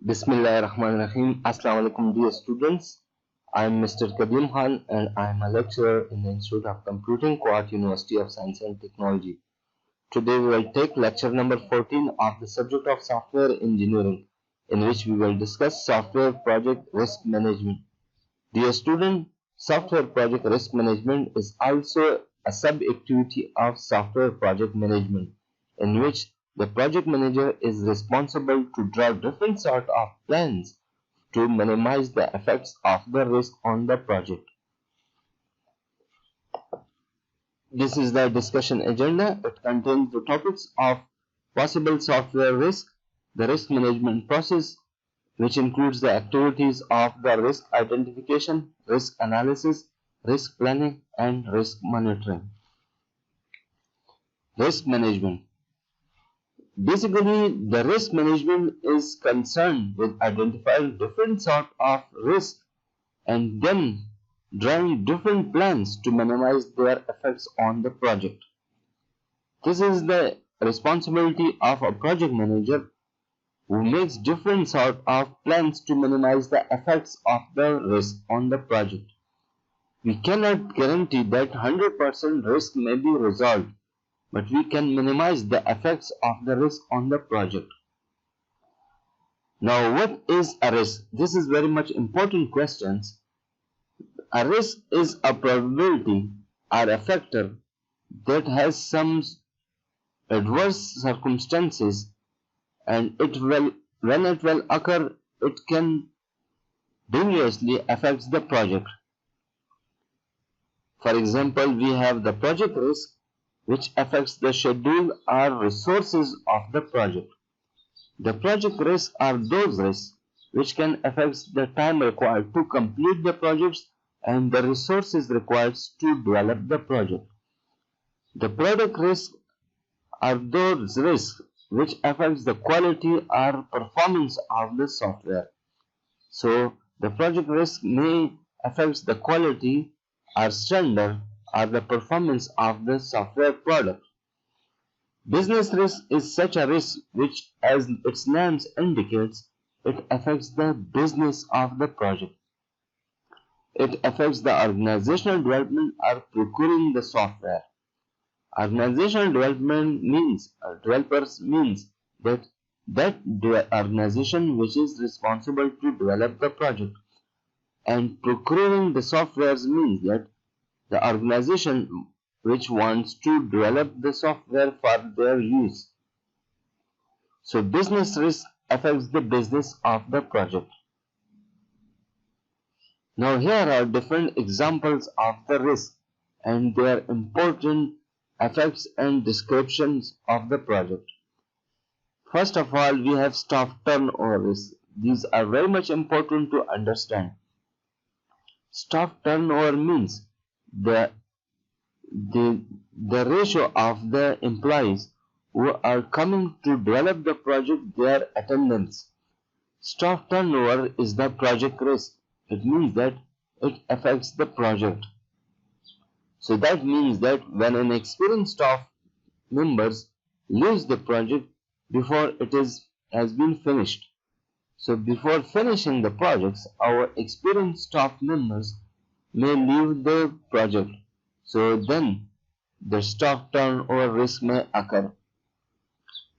Bismillahirrahmanirrahim. Assalamu alaikum dear students. I am Mr. Kadim Khan and I am a lecturer in the Institute of Computing, Kuwait University of Science and Technology. Today we will take lecture number 14 of the subject of software engineering, in which we will discuss software project risk management. Dear student, software project risk management is also a sub-activity of software project management, in which the project manager is responsible to draw different sort of plans to minimize the effects of the risk on the project. This is the discussion agenda. It contains the topics of possible software risk, the risk management process, which includes the activities of the risk identification, risk analysis, risk planning, and risk monitoring. Risk management. Basically, the risk management is concerned with identifying different sort of risk and then drawing different plans to minimize their effects on the project. This is the responsibility of a project manager who makes different sort of plans to minimize the effects of the risk on the project. We cannot guarantee that 100% risk may be resolved, but we can minimize the effects of the risk on the project. Now, what is a risk? This is very much important questions. A risk is a probability or a factor that has some adverse circumstances, and when it will occur, it can dangerously affect the project. For example, we have the project risk, which affects the schedule or resources of the project. The project risks are those risks which can affect the time required to complete the projects and the resources required to develop the project. The product risks are those risks which affects the quality or performance of the software. So, the project risk may affect the quality or standard or the performance of the software product. Business risk is such a risk which, as its name indicates, it affects the business of the project. It affects the organizational development or procuring the software. Organizational development means, developers means that the organization which is responsible to develop the project, and procuring the softwares means that the organization which wants to develop the software for their use. So business risk affects the business of the project. Now here are different examples of the risk and their important effects and descriptions of the project. First of all, we have staff turnover risk. These are very much important to understand. Staff turnover means the ratio of the employees who are coming to develop the project, their attendance. Staff turnover is the project risk. It means that it affects the project. So that means that when an experienced staff members leaves the project before it has been finished. So before finishing the projects, our experienced staff members may leave the project. So then the staff turnover risk may occur.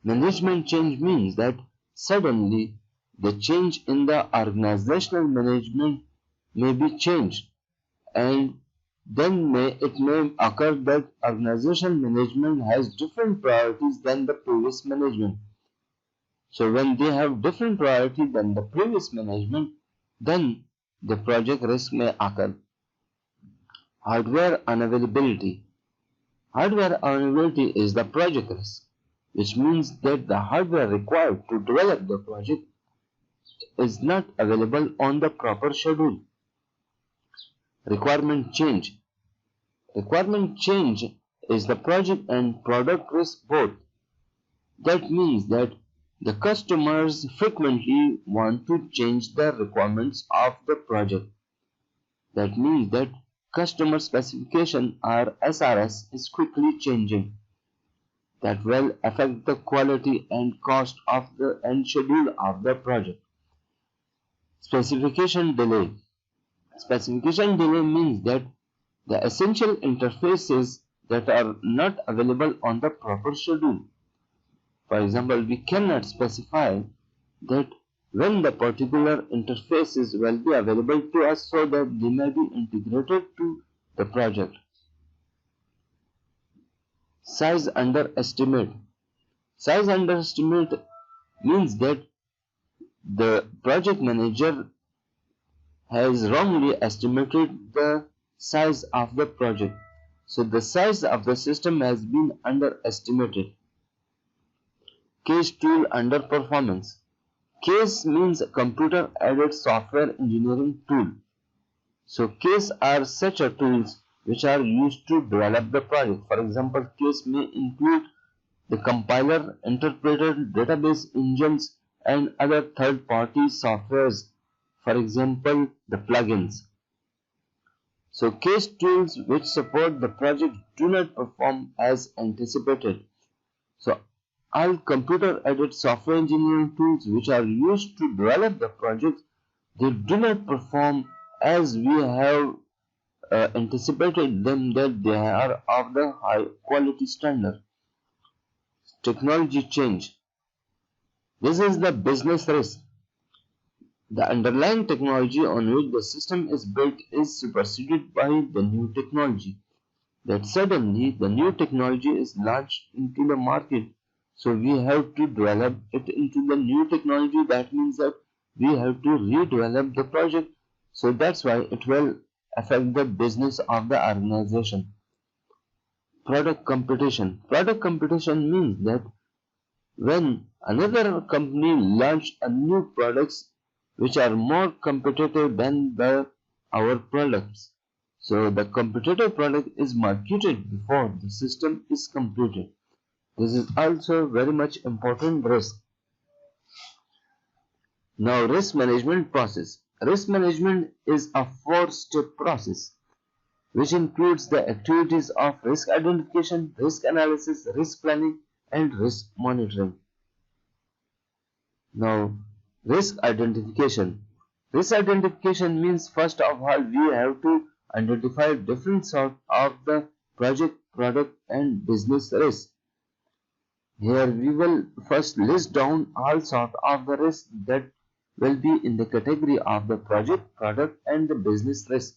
Management change means that suddenly the change in the organizational management may be changed, and then it may occur that organizational management has different priorities than the previous management. So when they have different priority than the previous management, then the project risk may occur. Hardware unavailability. Hardware unavailability is the project risk, which means that the hardware required to develop the project is not available on the proper schedule. Requirement change. Requirement change is the project and product risk both. That means that the customers frequently want to change the requirements of the project. That means that customer specification or SRS is quickly changing. That will affect the quality and cost of the and schedule of the project. Specification delay. Specification delay means that the essential interfaces that are not available on the proper schedule. For example, we cannot specify that when the particular interfaces will be available to us so that they may be integrated to the project. Size underestimate. Size underestimate means that the project manager has wrongly estimated the size of the project. So the size of the system has been underestimated. KUST tool underperformance. KUST means computer aided software engineering tool. So KUST are such a tools which are used to develop the project. For example, KUST may include the compiler, interpreter, database engines, and other third-party softwares. For example, the plugins. So KUST tools which support the project do not perform as anticipated. So all computer-aided software engineering tools which are used to develop the project, they do not perform as we have anticipated them, that they are of the high quality standard. Technology change. This is the business risk. The underlying technology on which the system is built is superseded by the new technology. That suddenly the new technology is launched into the market. So we have to develop it into the new technology. That means that we have to redevelop the project. So that's why it will affect the business of the organization. Product competition. Product competition means that when another company launch a new products which are more competitive than our products. So the competitive product is marketed before the system is completed. This is also very much important risk. Now, risk management process. Risk management is a 4-step process which includes the activities of risk identification, risk analysis, risk planning, and risk monitoring. Now, risk identification. Risk identification means first of all we have to identify different sorts of the project, product, and business risk. Here we will first list down all sorts of the risks that will be in the category of the project, product, and the business risk.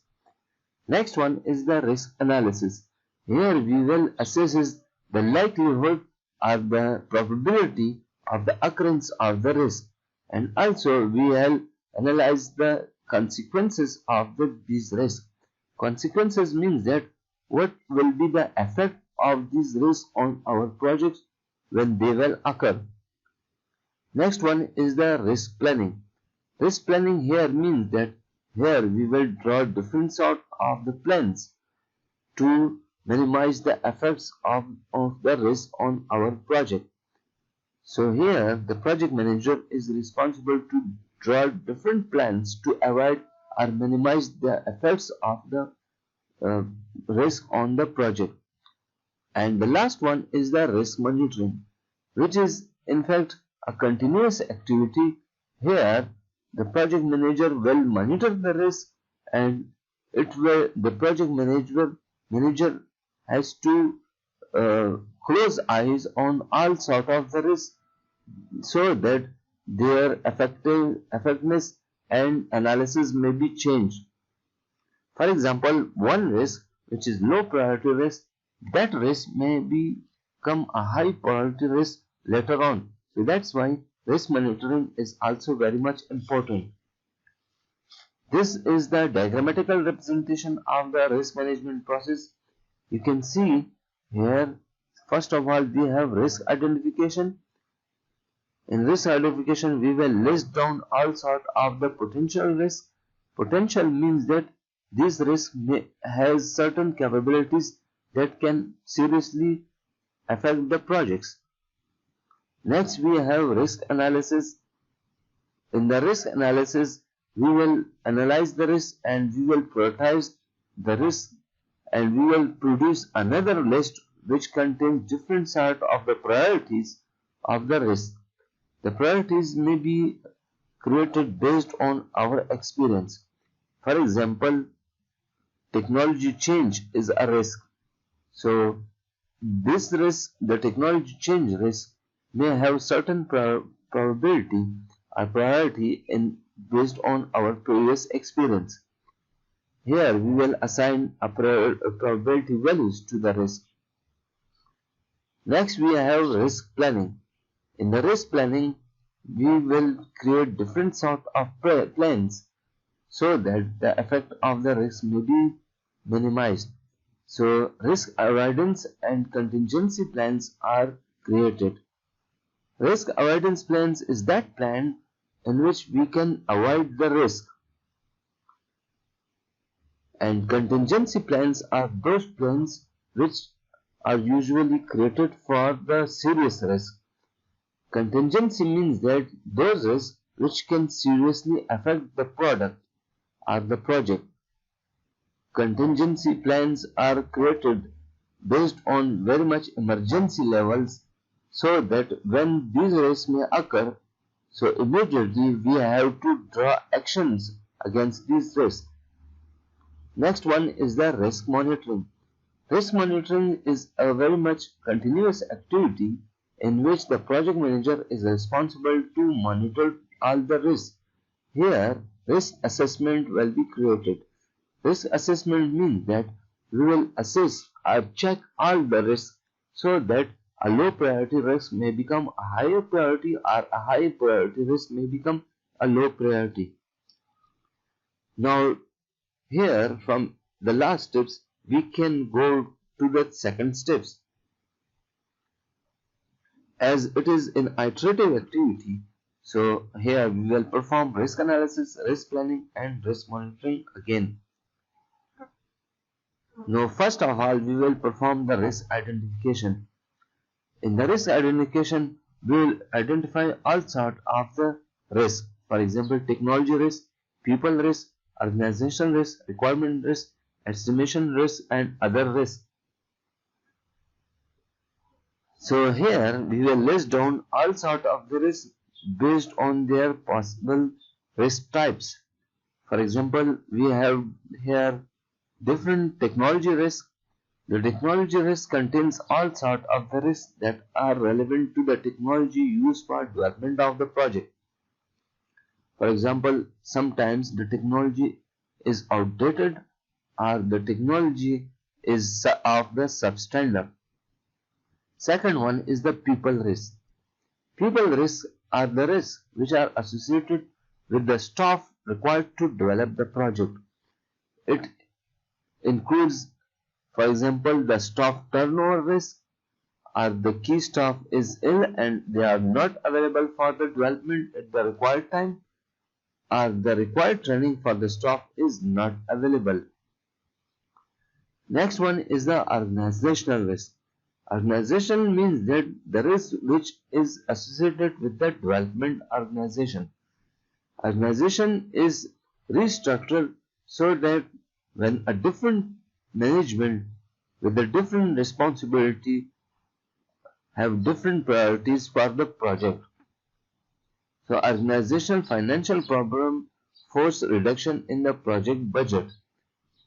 Next one is the risk analysis. Here we will assess the likelihood or the probability of the occurrence of the risk, and also we will analyze the consequences of these risks. Consequences means that what will be the effect of these risks on our projects when they will occur. Next one is the risk planning. Risk planning here means that here we will draw different sort of the plans to minimize the effects of the risk on our project. So here the project manager is responsible to draw different plans to avoid or minimize the effects of the risk on the project. And the last one is the risk monitoring, which is in fact a continuous activity. Here the project manager will monitor the risk, and the project manager has to close eyes on all sort of the risk so that their effectiveness and analysis may be changed. For example, one risk which is low priority risk, that risk may become a high priority risk later on. So that's why risk monitoring is also very much important. This is the diagrammatical representation of the risk management process. You can see here, first of all, we have risk identification. In risk identification, we will list down all sorts of the potential risks. Potential means that this risk has certain capabilities that can seriously affect the projects. Next, we have risk analysis. In the risk analysis, we will analyze the risk and we will prioritize the risk, and we will produce another list which contains different sort of the priorities of the risk. The priorities may be created based on our experience. For example, technology change is a risk. So this risk, the technology change risk, may have certain probability or priority in based on our previous experience. Here we will assign a probability values to the risk. Next we have risk planning. In the risk planning, we will create different sort of plans so that the effect of the risk may be minimized. So risk avoidance and contingency plans are created. Risk avoidance plans is that plan in which we can avoid the risk. And contingency plans are those plans which are usually created for the serious risk. Contingency means that those risks which can seriously affect the product or the project. Contingency plans are created based on very much emergency levels so that when these risks may occur, so immediately we have to draw actions against these risks. Next one is the risk monitoring. Risk monitoring is a very much continuous activity in which the project manager is responsible to monitor all the risks. Here, risk assessment will be created. Risk assessment means that we will assess or check all the risks so that a low priority risk may become a higher priority or a high priority risk may become a low priority. Now, here from the last steps, we can go to the second steps. As it is an iterative activity, so here we will perform risk analysis, risk planning and risk monitoring again. Now first of all, we will perform the risk identification. In the risk identification, we will identify all sorts of the risk. For example, technology risk, people risk, organization risk, requirement risk, estimation risk and other risks. So here we will list down all sorts of the risks based on their possible risk types. For example, we have here different technology risks. The technology risk contains all sorts of the risks that are relevant to the technology used for development of the project. For example, sometimes the technology is outdated or the technology is of the substandard. Second one is the people risk. People risks are the risks which are associated with the staff required to develop the project. It includes, for example, the staff turnover risk, or the key staff is ill and they are not available for the development at the required time, or the required training for the staff is not available. Next one is the organizational risk. Organization means that the risk which is associated with the development organization. Organization is restructured so that when a different management with a different responsibility have different priorities for the project. So organizational financial problem force reduction in the project budget.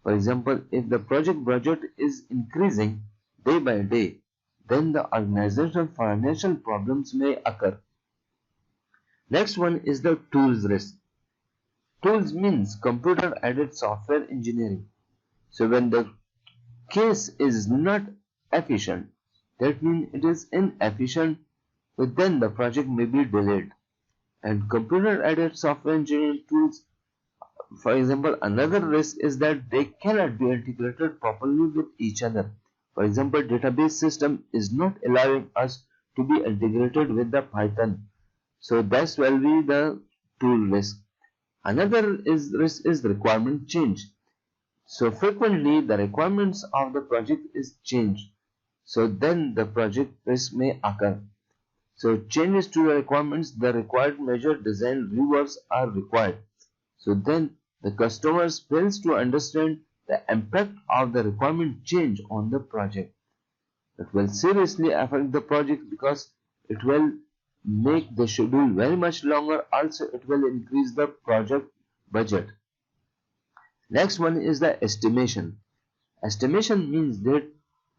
For example, if the project budget is increasing day by day, then the organizational financial problems may occur. Next one is the tools risk. Tools means computer-aided software engineering. So when the case is not efficient, that means it is inefficient, but then the project may be delayed. And computer-aided software engineering tools, for example, another risk is that they cannot be integrated properly with each other. For example, database system is not allowing us to be integrated with the Python. So that will be the tool risk. Another risk is requirement change. So frequently the requirements of the project is changed. So then the project risk may occur. So changes to the requirements, the required measure design reworks are required. So then the customers fails to understand the impact of the requirement change on the project. It will seriously affect the project because it will make the schedule very much longer. Also, it will increase the project budget. Next one is the estimation. Estimation means that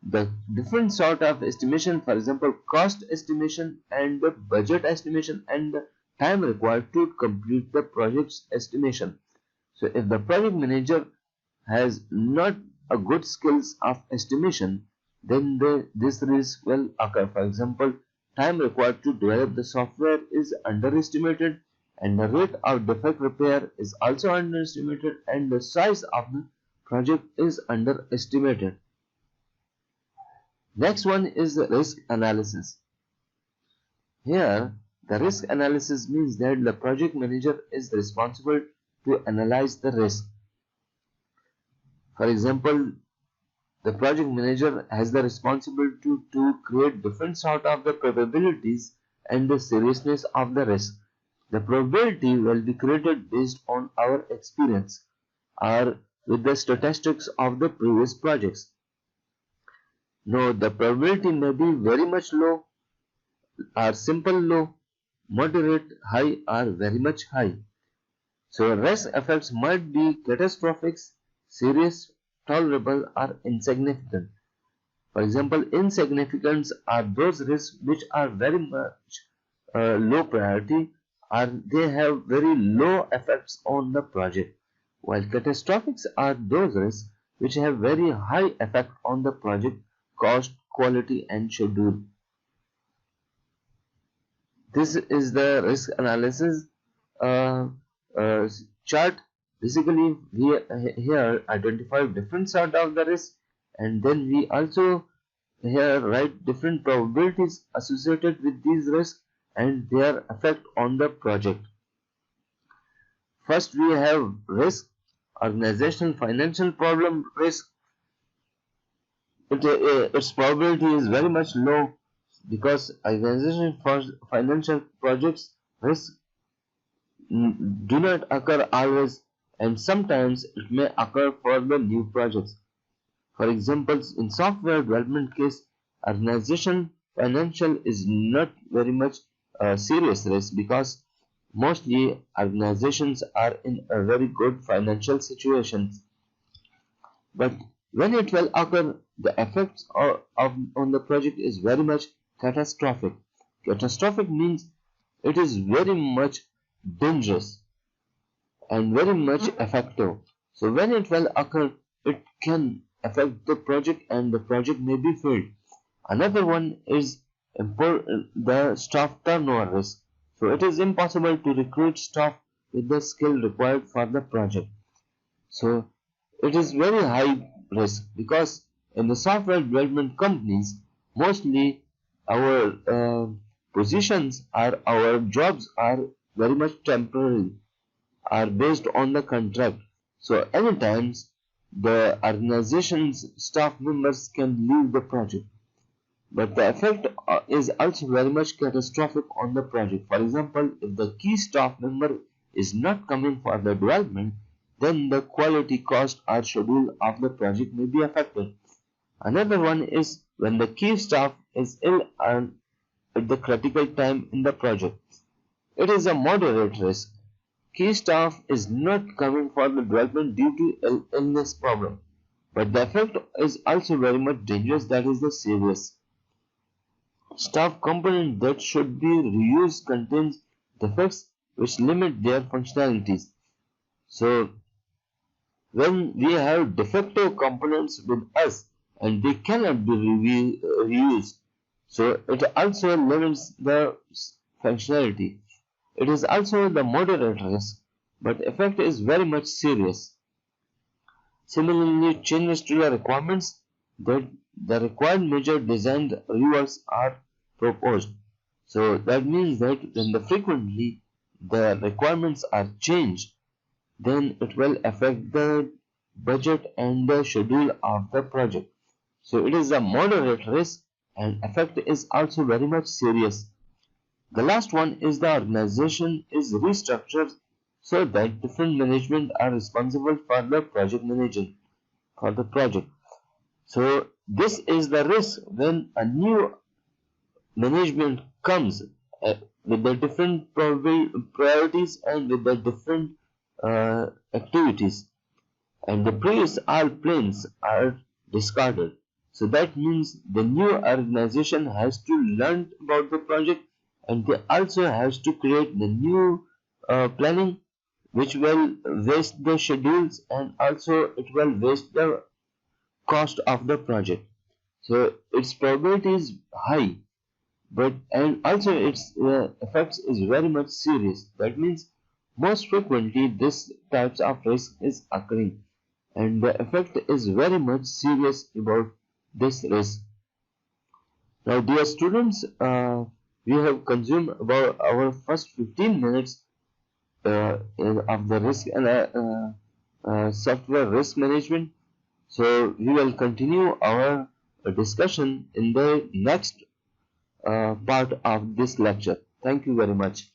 the different sort of estimation, for example, cost estimation and the budget estimation and the time required to complete the project's estimation. So if the project manager has not a good skills of estimation, then this risk will occur. For example, time required to develop the software is underestimated, and the rate of defect repair is also underestimated, and the size of the project is underestimated. Next one is the risk analysis. Here, the risk analysis means that the project manager is responsible to analyze the risk. For example, the project manager has the responsibility to create different sort of the probabilities and the seriousness of the risk. The probability will be created based on our experience or with the statistics of the previous projects. Now, the probability may be very much low or simple low, moderate, high or very much high. So, risk effects might be catastrophic, serious, tolerable or insignificant. For example, insignificant are those risks which are very much low priority or they have very low effects on the project, while catastrophic are those risks which have very high effect on the project cost, quality and schedule. This is the risk analysis chart. Basically, we here identify different sort of the risk, and then we also here write different probabilities associated with these risks and their effect on the project. First, we have risk, organizational financial problem risk. Its probability is very much low because organizational financial projects risk do not occur always, and sometimes it may occur for the new projects. For example, in software development case, organization financial is not very much serious risk because mostly organizations are in a very good financial situations. But when it will occur, the effects on the project is very much catastrophic. Catastrophic means it is very much dangerous and very much effective. So when it will occur, it can affect the project and the project may be failed. Another one is the staff turnover risk. So it is impossible to recruit staff with the skill required for the project. So it is very high risk because in the software development companies, mostly our positions or our jobs are very much temporary, are based on the contract. So anytime the organization's staff members can leave the project. But the effect is also very much catastrophic on the project. For example, if the key staff member is not coming for the development, then the quality, cost or schedule of the project may be affected. Another one is when the key staff is ill and at the critical time in the project. It is a moderate risk. Key staff is not coming for the development due to illness problem. But the effect is also very much dangerous, that is the serious. Staff component that should be reused contains defects which limit their functionalities. So when we have defective components with us and they cannot be reused, so it also limits the functionality. It is also the moderate risk, but effect is very much serious. Similarly, changes to the requirements that the required major design reworks are proposed. So that means that when frequently the requirements are changed, then it will affect the budget and the schedule of the project. So it is a moderate risk and effect is also very much serious. The last one is the organization is restructured so that different management are responsible for the project management for the project. So this is the risk when a new management comes with the different priorities and with the different activities, and the previous all plans are discarded. So that means the new organization has to learn about the project, and they also has to create the new planning, which will waste the schedules, and also it will waste the cost of the project. So its probability is high, but and also its effects is very much serious. That means most frequently this types of risk is occurring, and the effect is very much serious about this risk. Now, dear students, we have consumed about our first 15 minutes of the risk and software risk management. So we will continue our discussion in the next part of this lecture. Thank you very much.